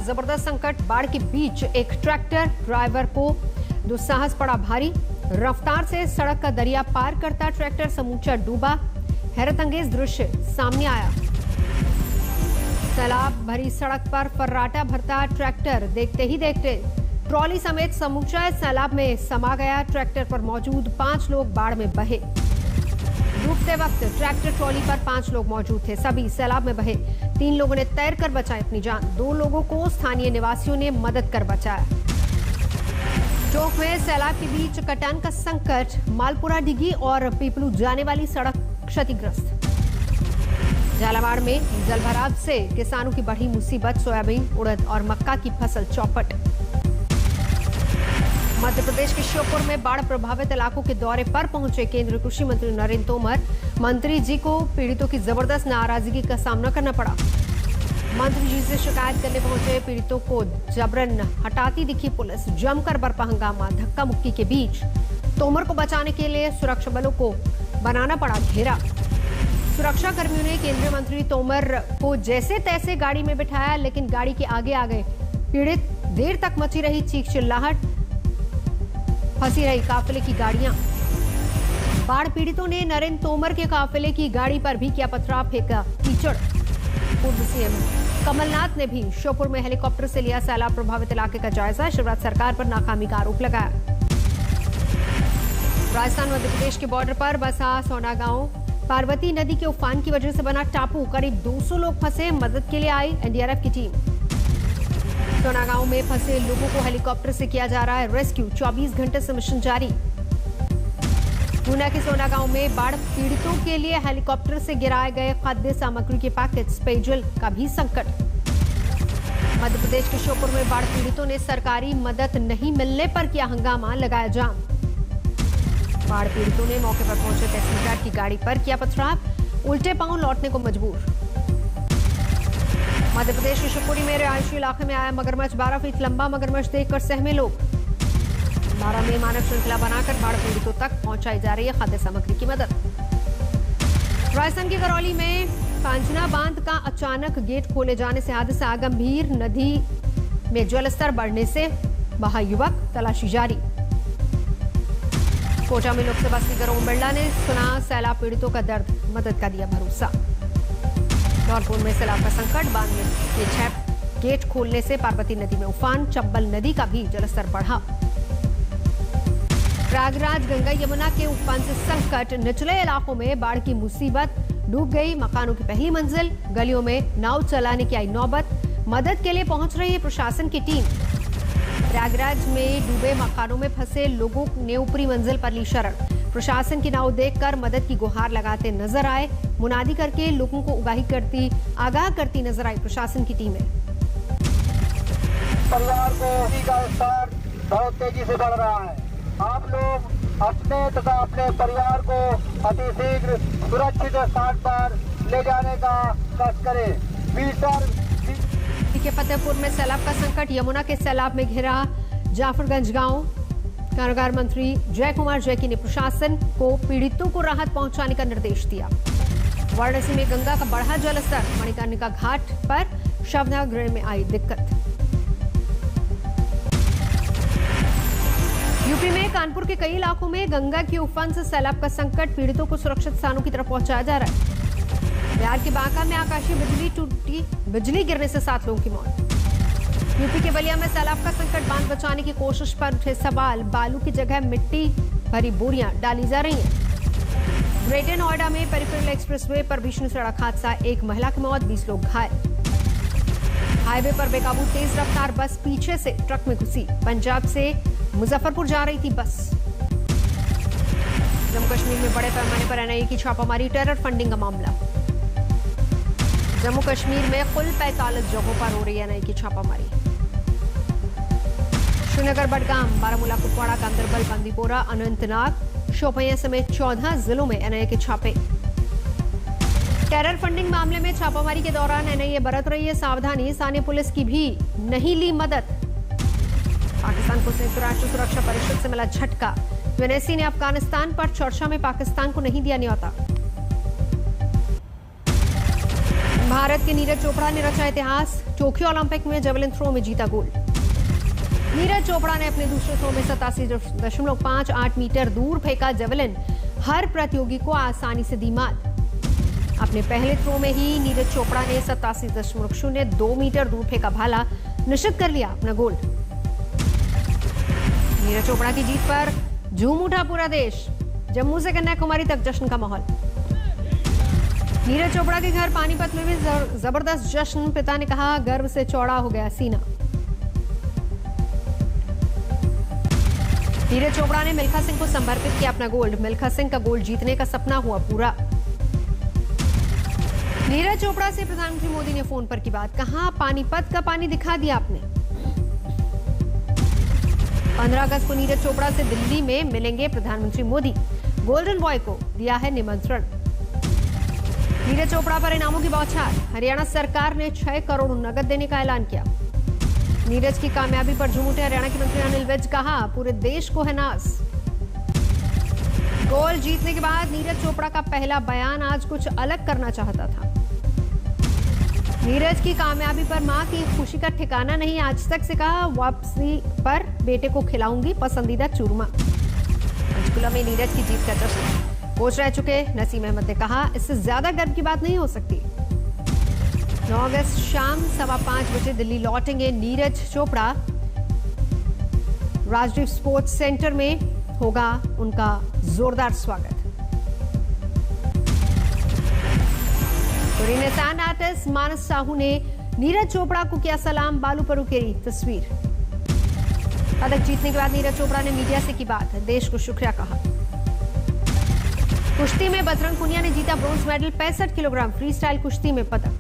जबरदस्त संकट। बाढ़ के बीच एक ट्रैक्टर ड्राइवर को दुस्साहस पड़ा भारी। रफ्तार से सड़क का दरिया पार करता ट्रैक्टर समूचा डूबा। हैरतअंगेज दृश्य सामने आया। सैलाब भरी सड़क पर फर्राटा भरता ट्रैक्टर देखते ही देखते ट्रॉली समेत समूचा सैलाब में समा गया। ट्रैक्टर पर मौजूद 5 लोग बाढ़ में बहे। डूबते वक्त ट्रैक्टर ट्रॉली पर 5 लोग मौजूद थे, सभी सैलाब में बहे। 3 लोगों ने तैरकर बचाई अपनी जान। 2 लोगों को स्थानीय निवासियों ने मदद कर बचाया। टोंक में सैलाब के बीच कटान का संकट। मालपुरा डिगी और पीपलू जाने वाली सड़क क्षतिग्रस्त। झालावाड़ में जलभराव से किसानों की बढ़ी मुसीबत। सोयाबीन, उड़द और मक्का की फसल चौपट। मध्य प्रदेश के श्योपुर में बाढ़ प्रभावित इलाकों के दौरे पर पहुंचे केंद्रीय कृषि मंत्री नरेंद्र तोमर। मंत्री जी को पीड़ितों की जबरदस्त नाराजगी का सामना करना पड़ा। मंत्री जी से शिकायत करने पहुंचे पीड़ितों को जबरन हटाती दिखी पुलिस। जमकर बरपा हंगामा। धक्का मुक्की के बीच तोमर को बचाने के लिए सुरक्षा बलों को बनाना पड़ा घेरा। सुरक्षा कर्मियों ने केंद्रीय मंत्री तोमर को जैसे तैसे गाड़ी में बिठाया, लेकिन गाड़ी के आगे आ गए पीड़ित। देर तक मची रही चीख चिल्लाहट। फंसी रही काफिले की गाड़ियां। बाढ़ पीड़ितों ने नरेंद्र तोमर के काफिले की गाड़ी पर भी किया पथराव, फेंका कीचड़। पूर्व सीएम कमलनाथ ने भी श्योपुर में हेलीकॉप्टर से लिया सैलाब प्रभावित इलाके का जायजा। शिवराज सरकार पर नाकामी का आरोप लगाया। राजस्थान मध्य प्रदेश के बॉर्डर पर बसा सोना गांव पार्वती नदी के उफान की वजह से बना टापू। करीब 200 लोग फंसे। मदद के लिए आई एनडीआरएफ की टीम। सोना गांव में फंसे लोगों को हेलीकॉप्टर से किया जा रहा है रेस्क्यू। 24 घंटे से मिशन जारी। गुना के सोना गांव में बाढ़ पीड़ितों के लिए हेलीकॉप्टर से गिराए गए खाद्य सामग्री के पैकेट्स। पेयजल का भी संकट। मध्य प्रदेश के श्योपुर में बाढ़ पीड़ितों ने सरकारी मदद नहीं मिलने पर किया हंगामा, लगाया जाम। बाढ़ पीड़ितों ने मौके पर पहुंचे तहसीलदार की गाड़ी पर किया पथराव। उल्टे पांव लौटने को मजबूर। मध्य प्रदेश के शिवपुरी में रिहायशी इलाके में आया मगरमच्छ। 12 फीट लंबा मगरमच्छ देखकर सहमे लोग। 12 में मानव श्रृंखला बनाकर बाढ़ पीड़ितों तक पहुंचाई जा रही है खाद्य सामग्री की मदद। राजस्थान के करौली में पांजना बांध का अचानक गेट खोले जाने से हादसा गंभीर। नदी में जलस्तर बढ़ने से बहा युवक, तलाशी जारी। कोटा में लोकसभा स्पीकर ओम बिरला ने सुना सैलाब पीड़ितों का दर्द, मदद का दिया भरोसा। धौलपुर में सैलाब का संकट। बांध के 6 गेट खोलने से पार्वती नदी में उफान। चंबल नदी का भी जलस्तर बढ़ा। प्रयागराज गंगा यमुना के उफान से संकट। निचले इलाकों में बाढ़ की मुसीबत। डूब गई मकानों की पहली मंजिल। गलियों में नाव चलाने की आई नौबत। मदद के लिए पहुंच रही है प्रशासन की टीम। प्रयागराज में डूबे मकानों में फंसे लोगों ने ऊपरी मंजिल पर ली शरण। प्रशासन की नाव देखकर मदद की गुहार लगाते नजर आए। मुनादी करके लोगों को आगाह करती नजर आई प्रशासन की टीमें। परिवार को का स्तर बहुत तेजी से बढ़ रहा है। आप लोग अपने तथा अपने परिवार को अतिशीघ्र सुरक्षित स्थान पर ले जाने का कष्ट करें। के फतेहपुर में सैलाब का संकट। यमुना के सैलाब में घिरा जाफरगंज गांव। कारागार मंत्री जय कुमार जैकी ने प्रशासन को पीड़ितों को राहत पहुंचाने का निर्देश दिया। वाराणसी में गंगा का बढ़ा जलस्तर। मणिकर्णिका घाट पर शवदाह गृह में आई दिक्कत। यूपी में कानपुर के कई इलाकों में गंगा के उफान से सैलाब का संकट। पीड़ितों को सुरक्षित स्थानों की तरफ पहुंचाया जा रहा है। बिहार के बांका में आकाशीय बिजली टूटी। बिजली गिरने से 7 लोगों की मौत। यूपी के बलिया में सैलाब का संकट। बांध बचाने की कोशिश पर उठे सवाल। बालू की जगह मिट्टी भरी बोरियां डाली जा रही हैं। ग्रेटर नोएडा में पेरिफेरल एक्सप्रेसवे पर भीषण सड़क हादसा। 1 महिला की मौत, 20 लोग घायल। हाईवे पर बेकाबू तेज रफ्तार बस पीछे से ट्रक में घुसी। पंजाब से मुजफ्फरपुर जा रही थी बस। जम्मू कश्मीर में बड़े पैमाने पर एनआईए की छापामारी। टेरर फंडिंग का मामला। जम्मू कश्मीर में कुल 45 जगहों पर हो रही है एनआईए की छापामारी। श्रीनगर, बडगाम, बारामूला, कुपवाड़ा, गांदरबल, बंदीपोरा, अनंतनाग, शोपियां समेत 14 जिलों में एनआईए के छापे। टेरर फंडिंग मामले में छापामारी के दौरान एनआईए बरत रही है सावधानी। स्थानीय पुलिस की भी नहीं ली मदद। पाकिस्तान को संयुक्त राष्ट्र सुरक्षा परिषद से मिला झटका। यूएनएससी ने अफगानिस्तान पर चर्चा में पाकिस्तान को नहीं दिया न्योता। भारत के नीरज चोपड़ा ने रचा इतिहास, टोक्यो ओलंपिक में जेवलिन थ्रो में जीता गोल्ड। नीरज चोपड़ा ने अपने दूसरे थ्रो में 87.58 मीटर दूर फेंका जेवलिन, हर प्रतियोगी को आसानी से दी मात। अपने पहले थ्रो में ही नीरज चोपड़ा ने 87.02 मीटर दूर फेंका भाला, निश्चित कर लिया अपना गोल्ड। नीरज चोपड़ा की जीत पर झूम उठा पूरा देश, जम्मू से कन्याकुमारी तक जश्न का माहौल। नीरज चोपड़ा के घर पानीपत में भी जबरदस्त जश्न, पिता ने कहा गर्व से चौड़ा हो गया सीना। नीरज चोपड़ा ने मिल्खा सिंह को समर्पित किया अपना गोल्ड, मिल्खा सिंह का गोल्ड जीतने का सपना हुआ पूरा। नीरज चोपड़ा से प्रधानमंत्री मोदी ने फोन पर की बात, कहा पानीपत का पानी दिखा दिया आपने। 15 अगस्त को नीरज चोपड़ा से दिल्ली में मिलेंगे प्रधानमंत्री मोदी, गोल्डन बॉय को दिया है निमंत्रण। नीरज चोपड़ा पर इनामों की बौछार, हरियाणा सरकार ने 6 करोड़ नकद देने का ऐलान किया। नीरज की कामयाबी पर झूम उठे हरियाणा के मंत्री अनिल विज, कहा पूरे देश को है नाज। गोल्ड जीतने के बाद नीरज चोपड़ा का पहला बयान, आज कुछ अलग करना चाहता था। नीरज की कामयाबी पर मां की खुशी का ठिकाना नहीं, आज तक से कहा वापसी पर बेटे को खिलाऊंगी पसंदीदा चूरमा। पंचकुला में नीरज की जीत का जश्न, कोच रह चुके नसीम अहमद ने कहा इससे ज्यादा गर्व की बात नहीं हो सकती। 9 अगस्त शाम 5:15 बजे दिल्ली लौटेंगे नीरज चोपड़ा, राजदीप स्पोर्ट्स सेंटर में होगा उनका जोरदार स्वागत। रेनेसांस आर्टिस्ट मानस साहू ने नीरज चोपड़ा को किया सलाम, बालू पर उकेरी तस्वीर। पदक जीतने के बाद नीरज चोपड़ा ने मीडिया से की बात, देश को शुक्रिया कहा। कुश्ती में बजरंग पुनिया ने जीता bronze medal, 65 kilogram free style कुश्ती में पदक।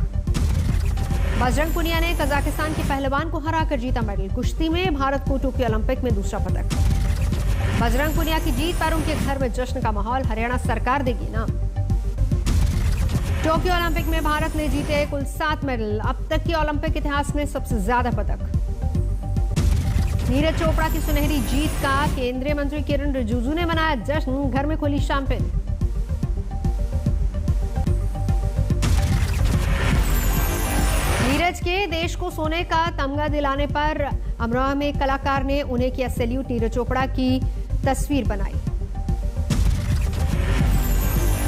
बजरंग पुनिया ने कजाकिस्तान के पहलवान को हराकर जीता मेडल, कुश्ती में भारत को टोक्यो ओलंपिक में दूसरा पदक। बजरंग पुनिया की जीत पर उनके घर में जश्न का माहौल, हरियाणा सरकार देगी इनाम। टोक्यो ओलंपिक में भारत ने जीते कुल 7 मेडल, अब तक के ओलंपिक इतिहास में सबसे ज्यादा पदक। नीरज चोपड़ा की सुनहरी जीत का केंद्रीय मंत्री किरण रिजिजू ने मनाया जश्न, घर में खोली शैंपेन। नीरज के देश को सोने का तमगा दिलाने पर अमरोहा में कलाकार ने उन्हें किया सैल्यूट, नीरज चोपड़ा की तस्वीर बनाई।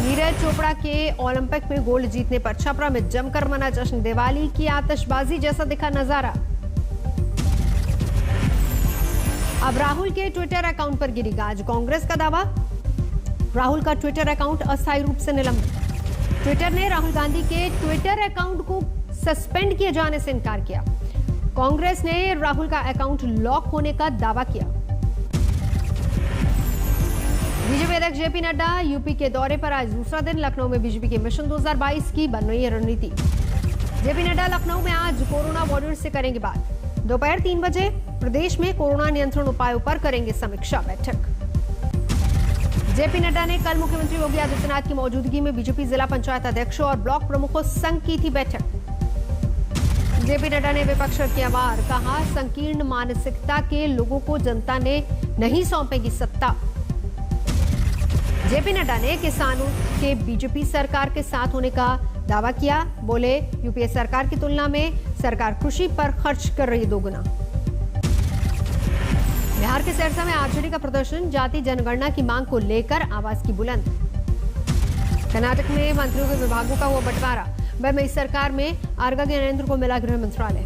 नीरज चोपड़ा के ओलंपिक में गोल्ड जीतने पर छपरा में जमकर मना जश्न, दिवाली की आतिशबाजी जैसा दिखा नजारा। अब राहुल के ट्विटर अकाउंट पर गिरी गाज, कांग्रेस का दावा राहुल का ट्विटर अकाउंट अस्थायी रूप से निलंबित। ट्विटर ने राहुल गांधी के ट्विटर अकाउंट को सस्पेंड किए जाने से इनकार किया। कांग्रेस ने राहुल का अकाउंट लॉक होने का दावा किया। बीजेपी अध्यक्ष जेपी नड्डा यूपी के दौरे पर आज दूसरा दिन, लखनऊ में बीजेपी के मिशन 2022 की बन रही है रणनीति। जेपी नड्डा लखनऊ में आज कोरोना वॉरियर्स से करेंगे बात। दोपहर 3 बजे प्रदेश में कोरोना नियंत्रण उपायों पर करेंगे समीक्षा बैठक। जेपी नड्डा ने कल मुख्यमंत्री योगी आदित्यनाथ की मौजूदगी में बीजेपी जिला पंचायत अध्यक्षों और ब्लॉक प्रमुखों संघ की थी बैठक। जेपी नड्डा ने विपक्ष पर किया वार, कहा संकीर्ण मानसिकता के लोगों को जनता ने नहीं सौंपेगी सत्ता। जेपी नड्डा ने किसानों के बीजेपी सरकार के साथ होने का दावा किया, बोले यूपीए सरकार की तुलना में सरकार कृषि पर खर्च कर रही दोगुना। बिहार के सिरसा में आरजेडी का प्रदर्शन, जाति जनगणना की मांग को लेकर आवाज की बुलंद। कर्नाटक में मंत्रियों के विभागों का हुआ बंटवारा, मई सरकार में आरगा ज्ञानेंद्र को मिला गृह मंत्रालय।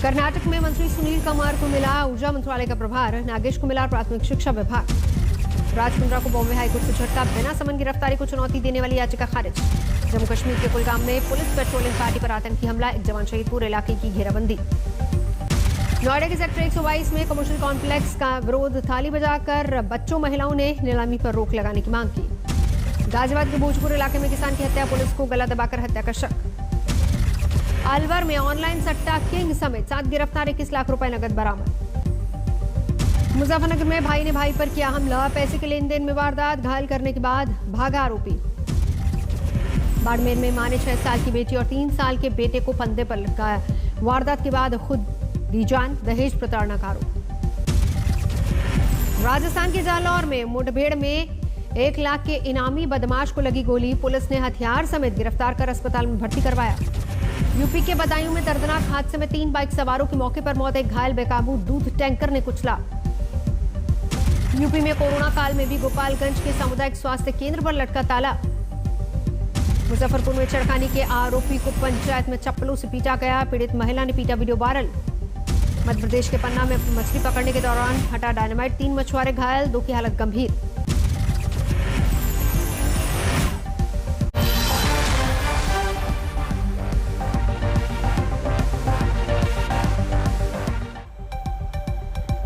कर्नाटक में मंत्री सुनील कुमार को मिला ऊर्जा मंत्रालय का प्रभार, नागेश को मिला प्राथमिक शिक्षा विभाग। राज कुंद्रा को बॉम्बे हाईकोर्ट से झटका, बिना समन गिरफ्तारी को चुनौती देने वाली याचिका खारिज। जम्मू कश्मीर के कुलगाम में पुलिस पेट्रोलिंग पार्टी पर आतंकी हमला, एक जवान शहीद, पूरे इलाके की घेराबंदी। नोएडा के सेक्टर 122 में कमर्शियल कॉम्प्लेक्स का विरोध, थाली बजाकर बच्चों महिलाओं ने नीलामी पर रोक लगाने की मांग की। गाजियाबाद के भोजपुर इलाके में किसान की हत्या, पुलिस को गला दबाकर हत्या का शक। अलवर में ऑनलाइन सट्टा किंग समेत 7 गिरफ्तार, 21 लाख रुपए नगद बरामद। मुजफ्फरनगर में भाई ने भाई पर किया हमला, पैसे के लेन देन में वारदात, घायल करने के बाद भागा आरोपी। बाड़मेर में मां ने 6 साल की बेटी और 3 साल के बेटे को फंदे पर लटकाया, वारदात के बाद खुद दी जान, दहेज प्रताड़ना का आरोप। राजस्थान के जालौर में मुठभेड़ में 1 लाख के इनामी बदमाश को लगी गोली, पुलिस ने हथियार समेत गिरफ्तार कर अस्पताल में भर्ती करवाया। यूपी के बदायूं में दर्दनाक हादसे में 3 बाइक सवारों की मौके पर मौत, एक घायल बेकाबू दूध टैंकर ने कुचला। यूपी में कोरोना काल में भी गोपालगंज के सामुदायिक स्वास्थ्य केंद्र पर लटका ताला। मुजफ्फरपुर में छेड़खानी के आरोपी को पंचायत में चप्पलों से पीटा गया, पीड़ित महिला ने पीटा, वीडियो वायरल। मध्य प्रदेश के पन्ना में मछली पकड़ने के दौरान हटा डायनामाइट, 3 मछुआरे घायल, 2 की हालत गंभीर।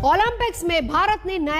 ओलंपिक्स में भारत ने नया